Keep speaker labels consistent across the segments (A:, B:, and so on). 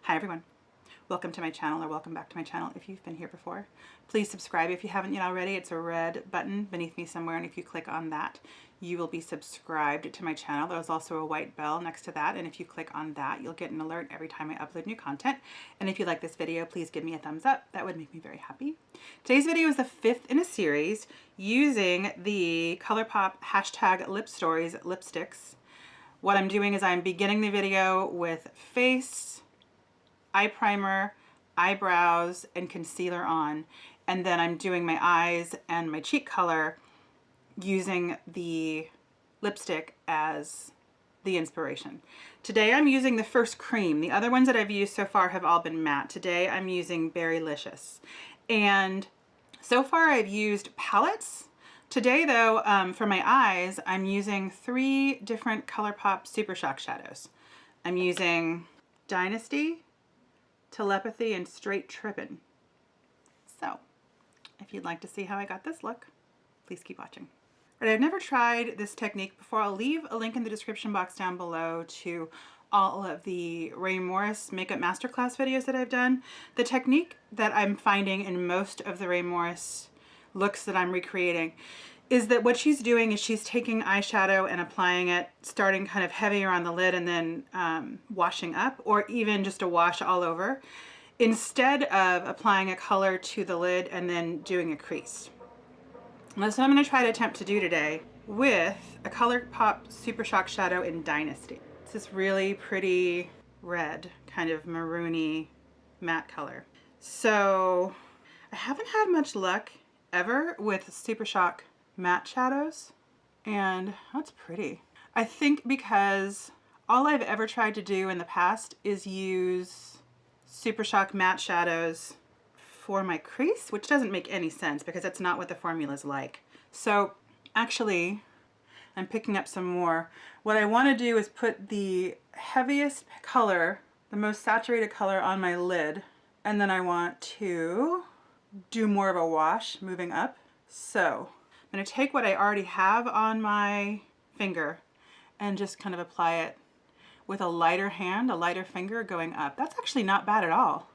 A: Hi everyone, welcome to my channel, or welcome back to my channel if you've been here before. Please subscribe if you haven't yet already. It's a red button beneath me somewhere, and if you click on that you will be subscribed to my channel. There's also a white bell next to that, and if you click on that you'll get an alert every time I upload new content. And if you like this video, please give me a thumbs up. That would make me very happy. Today's video is the 5th in a series using the Colourpop #Lipstories lipsticks. What I'm doing is I'm beginning the video with face, eye primer, eyebrows, and concealer on, and then I'm doing my eyes and my cheek color using the lipstick as the inspiration. Today I'm using the first cream. The other ones that I've used so far have all been matte. Today I'm using Berry-Licious, and so far I've used palettes. Today though, for my eyes, I'm using 3 different Colourpop Supershock Shadows. I'm using Dynasty, Telepathy, and Straight Trippin. So, if you'd like to see how I got this look, please keep watching. All right, I've never tried this technique before. I'll leave a link in the description box down below to all of the Ray Morris makeup masterclass videos that I've done. The technique that I'm finding in most of the Ray Morris looks that I'm recreating is that what she's doing is she's taking eyeshadow and applying it, starting kind of heavier on the lid and then washing up, or even just a wash all over, instead of applying a color to the lid and then doing a crease. And that's what I'm going to try to attempt to do today with a Colourpop Supershock Shadow in Dynasty. It's this really pretty red, kind of maroony matte color. So I haven't had much luck ever with Supershock matte shadows, and that's pretty. I think because all I've ever tried to do in the past is use Supershock matte shadows for my crease, which doesn't make any sense because that's not what the formula is like. So actually I'm picking up some more. What I want to do is put the heaviest color, the most saturated color, on my lid, and then I want to do more of a wash moving up. So I'm going to take what I already have on my finger and just kind of apply it with a lighter hand, a lighter finger going up. That's actually not bad at all.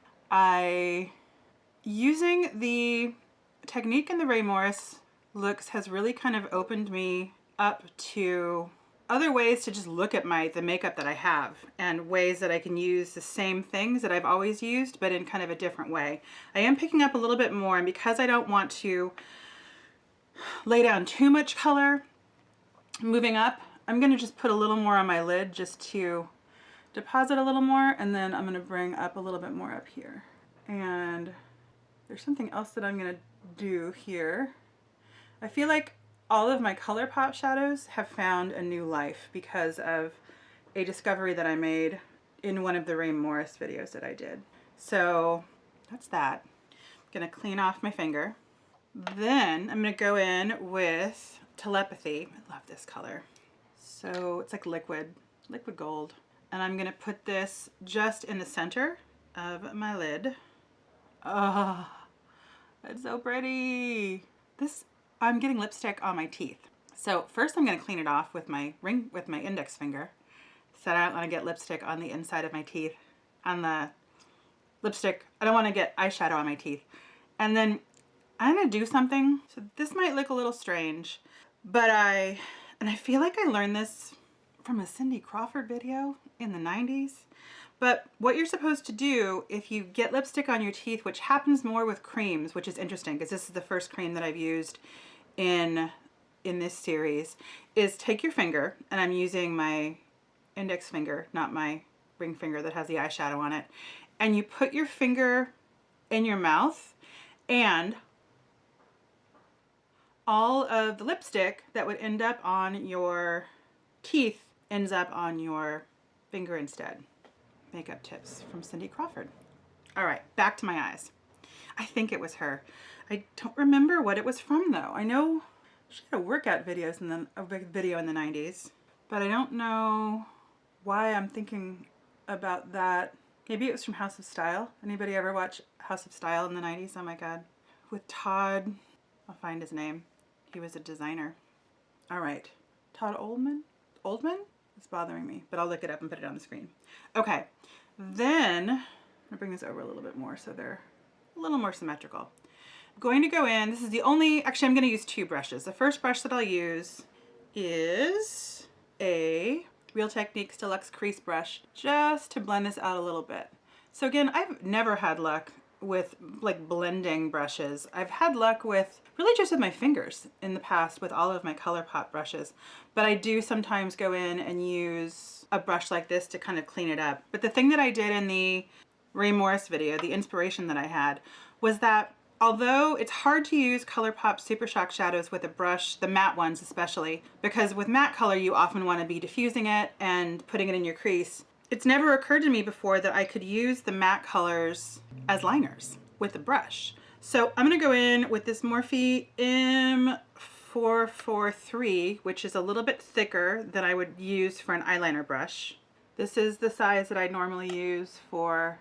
A: Using the technique in the Ray Morris looks has really kind of opened me up to other ways to just look at the makeup that I have, and ways that I can use the same things that I've always used but in kind of a different way. I am picking up a little bit more, and because I don't want to lay down too much color moving up, I'm going to just put a little more on my lid just to deposit a little more, and then I'm going to bring up a little bit more up here. And there's something else that I'm going to do here. I feel like all of my Colourpop shadows have found a new life because of a discovery that I made in one of the Ray Morris videos that I did. So that's that. I'm going to clean off my finger. Then I'm going to go in with Telepathy. I love this color. So it's like liquid gold. And I'm going to put this just in the center of my lid. Oh, that's so pretty. I'm getting lipstick on my teeth. So first I'm going to clean it off with my index finger, so I don't want to get lipstick on the inside of my teeth. On the lipstick, I don't want to get eyeshadow on my teeth. And then I'm going to do something. So this might look a little strange, but I feel like I learned this from a Cindy Crawford video in the 90s. But what you're supposed to do if you get lipstick on your teeth, which happens more with creams, which is interesting because this is the first cream that I've used in this series, is take your finger, and I'm using my index finger, not my ring finger that has the eyeshadow on it, and you put your finger in your mouth, and all of the lipstick that would end up on your teeth ends up on your finger instead. Makeup tips from Cindy Crawford. All right, back to my eyes. I think it was her. I don't remember what it was from though. I know she had a workout video in the 90s, but I don't know why I'm thinking about that. Maybe it was from House of Style. Anybody ever watch House of Style in the 90s? Oh my God. With Todd, I'll find his name. He was a designer. All right, Todd Oldham? It's bothering me, but I'll look it up and put it on the screen. Okay, then gonna bring this over a little bit more so they're a little more symmetrical. I'm going to go in, this is the only, actually I'm gonna use two brushes. The first brush that I'll use is a Real Techniques Deluxe Crease Brush, just to blend this out a little bit. So again, I've never had luck with like blending brushes. I've had luck with really just with my fingers in the past with all of my Colourpop brushes, but I do sometimes go in and use a brush like this to kind of clean it up. But the thing that I did in the Ray Morris video, the inspiration that I had, was that although it's hard to use Colourpop Supershock Shadows with a brush, the matte ones especially, because with matte color you often want to be diffusing it and putting it in your crease, it's never occurred to me before that I could use the matte colors as liners with a brush. So I'm going to go in with this Morphe M443, which is a little bit thicker than I would use for an eyeliner brush. This is the size that I normally use for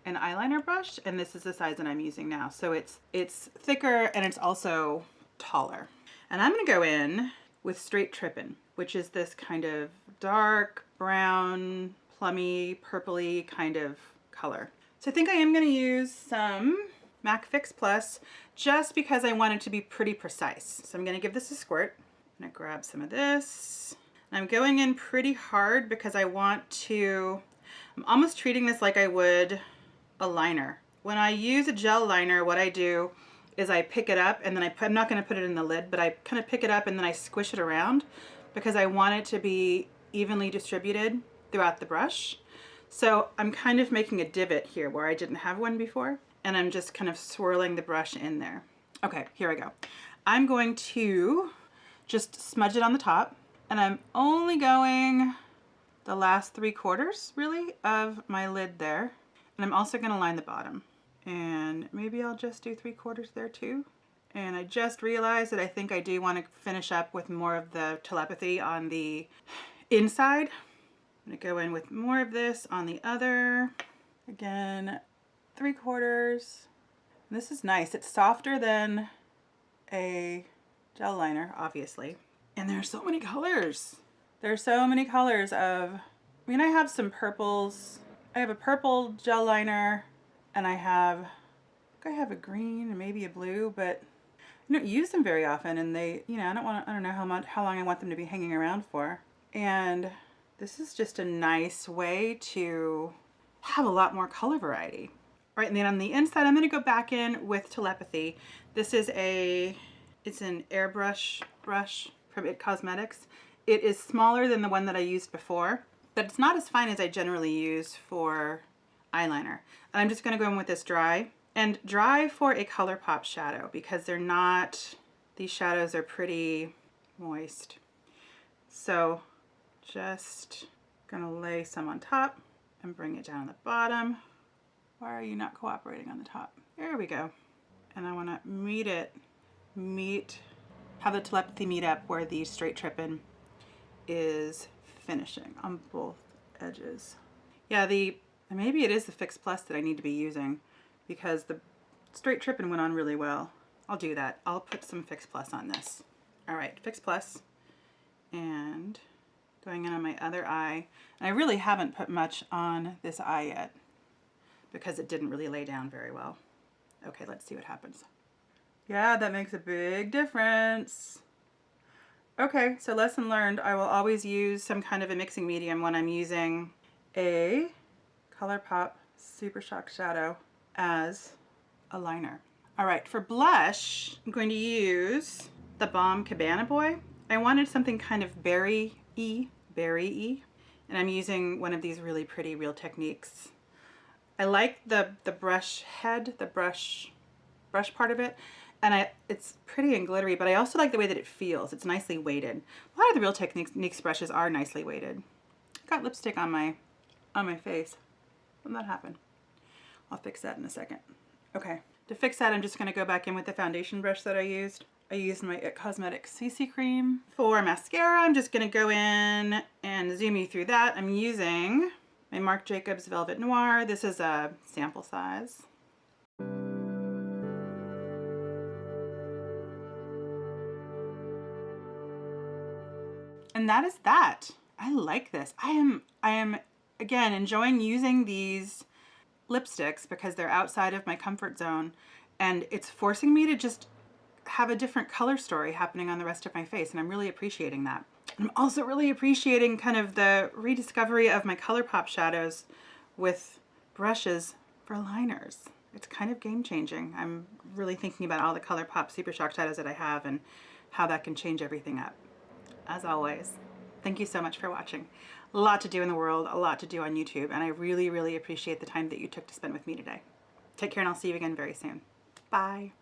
A: an eyeliner brush, and this is the size that I'm using now. So it's thicker and it's also taller. And I'm going to go in with Straight Trippin, which is this kind of dark brown, plummy, purpley kind of color. So I think I am going to use some MAC Fix Plus just because I want it to be pretty precise. So I'm going to give this a squirt. I'm going to grab some of this. I'm going in pretty hard because I want to, I'm almost treating this like I would a liner. When I use a gel liner, what I do is I pick it up and then I'm not going to put it in the lid, but I kind of pick it up and then I squish it around because I want it to be evenly distributed throughout the brush. So I'm kind of making a divot here where I didn't have one before, and I'm just kind of swirling the brush in there. Okay, here I go. I'm going to just smudge it on the top, and I'm only going the last 3/4 really of my lid there. And I'm also going to line the bottom, and maybe I'll just do 3/4 there too. And I just realized that I think I do want to finish up with more of the Telepathy on the inside. I'm going to go in with more of this on the other. Again, 3/4. This is nice. It's softer than a gel liner, obviously. And there's so many colors. There's so many colors of, I mean, I have some purples. I have a purple gel liner, and I have a green and maybe a blue, but I don't use them very often, and they, you know, I don't know how long I want them to be hanging around for. And this is just a nice way to have a lot more color variety. All right, and then on the inside, I'm going to go back in with Telepathy. This is it's an airbrush brush from It Cosmetics. It is smaller than the one that I used before, but it's not as fine as I generally use for eyeliner. And I'm just going to go in with this dry. And dry for a Colourpop shadow because they're not, these shadows are pretty moist. So just going to lay some on top and bring it down on the bottom. Why are you not cooperating on the top? There we go. And I want to have the Telepathy meet up where the Straight Trippin is finishing on both edges. Yeah, maybe it is the Fix Plus that I need to be using because the Straight Trippin went on really well. I'll do that. I'll put some Fix Plus on this. All right, Fix Plus, and going in on my other eye. And I really haven't put much on this eye yet because it didn't really lay down very well. Okay, let's see what happens. Yeah, that makes a big difference. Okay, so lesson learned, I will always use some kind of a mixing medium when I'm using a Colourpop Supershock Shadow as a liner. All right, for blush, I'm going to use the Balm Cabana Boy. I wanted something kind of berry-y, and I'm using one of these really pretty Real Techniques. I like the brush head, the brush part of it, and it's pretty and glittery, but I also like the way that it feels. It's nicely weighted. A lot of the Real Techniques brushes are nicely weighted. I got lipstick on my face. When that happen? I'll fix that in a second. Okay, to fix that, I'm just going to go back in with the foundation brush that I used. I used my It Cosmetics CC Cream. For mascara, I'm just going to go in and zoom you through that. I'm using my Marc Jacobs Velvet Noir. This is a sample size. And that is that. I like this. I am again enjoying using these lipsticks because they're outside of my comfort zone, and it's forcing me to just have a different color story happening on the rest of my face, and I'm really appreciating that. I'm also really appreciating kind of the rediscovery of my Colourpop shadows with brushes for liners. It's kind of game-changing. I'm really thinking about all the Colourpop Supershock shadows that I have and how that can change everything up. As always, thank you so much for watching. A lot to do in the world, a lot to do on YouTube, and I really, really appreciate the time that you took to spend with me today. Take care, and I'll see you again very soon. Bye.